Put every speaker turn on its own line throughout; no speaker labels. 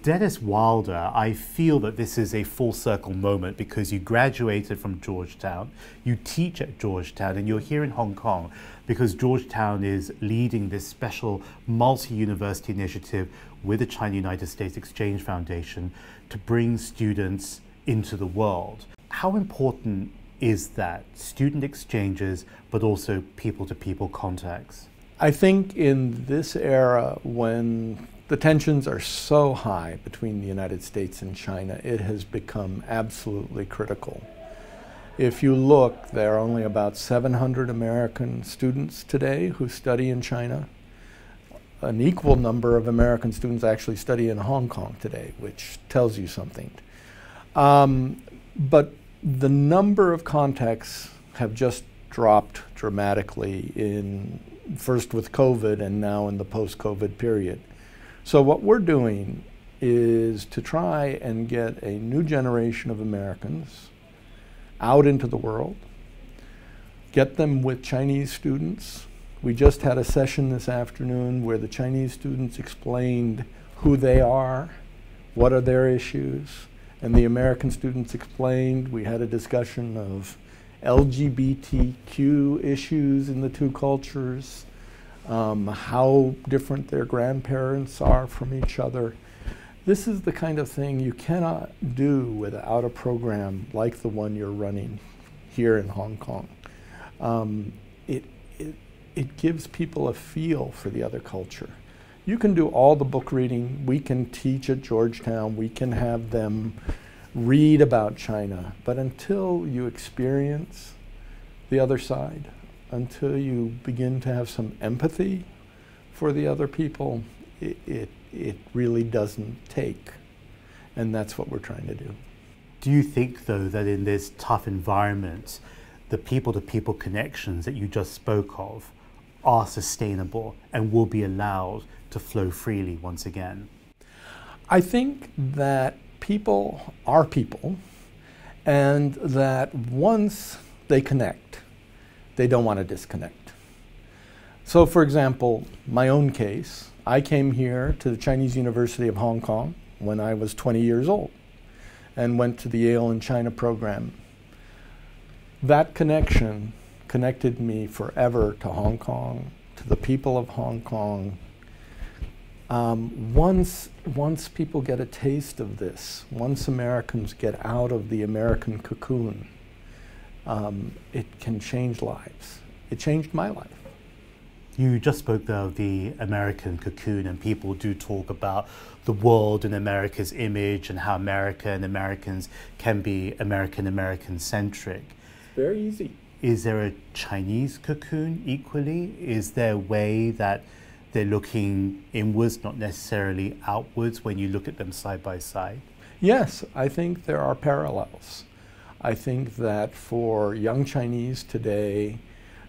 Dennis Wilder, I feel that this is a full circle moment because you graduated from Georgetown, you teach at Georgetown, and you're here in Hong Kong because Georgetown is leading this special multi-university initiative with the China-United States Exchange Foundation to bring students into the world. How important is that? Student exchanges, but also people-to-people contacts?
I think in this era when the tensions are so high between the United States and China, it has become absolutely critical. If you look, there are only about 700 American students today who study in China. An equal number of American students actually study in Hong Kong today, which tells you something. But the number of contacts have just dropped dramatically first with COVID and now in the post-COVID period. So what we're doing is to try and get a new generation of Americans out into the world, get them with Chinese students. We just had a session this afternoon where the Chinese students explained who they are, what are their issues, and the American students explained. We had a discussion of LGBTQ issues in the two cultures, how different their grandparents are from each other. This is the kind of thing you cannot do without a program like the one you're running here in Hong Kong. It gives people a feel for the other culture. You can do all the book reading. We can teach at Georgetown. We can have them read about China. But until you experience the other side, until you begin to have some empathy for the other people, it really doesn't take. And that's what we're trying to do.
Do you think, though, that in this tough environment, the people-to-people connections that you just spoke of are sustainable and will be allowed to flow freely once again?
I think that people are people, and that once they connect, they don't want to disconnect. So for example, my own case, I came here to the Chinese University of Hong Kong when I was 20 years old and went to the Yale in China program. That connection connected me forever to Hong Kong, to the people of Hong Kong. Once people get a taste of this, once Americans get out of the American cocoon, it can change lives. It changed my life.
You just spoke there of the American cocoon, and people do talk about the world and America's image and how America and Americans can be American centric.
Very easy.
Is there a Chinese cocoon equally? Is there a way that they're looking inwards, not necessarily outwards, when you look at them side by side?
Yes, I think there are parallels. I think that for young Chinese today,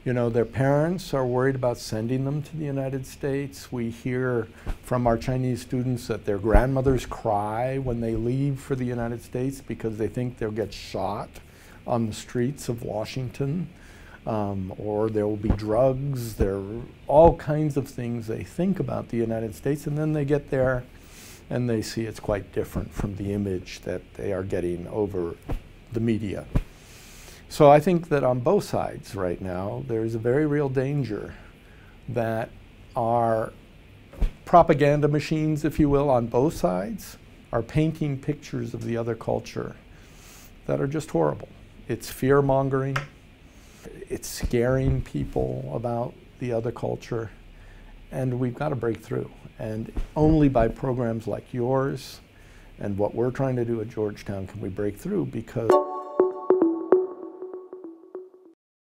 you know, their parents are worried about sending them to the United States. We hear from our Chinese students that their grandmothers cry when they leave for the United States because they think they'll get shot on the streets of Washington, or there will be drugs. There are all kinds of things they think about the United States, and then they get there and they see it's quite different from the image that they are getting over the media. So I think that on both sides right now, there's a very real danger that our propaganda machines, if you will, on both sides are painting pictures of the other culture that are just horrible. It's fear-mongering. It's scaring people about the other culture. And we've got to break through. And only by programs like yours and what we're trying to do at Georgetown can we break through, because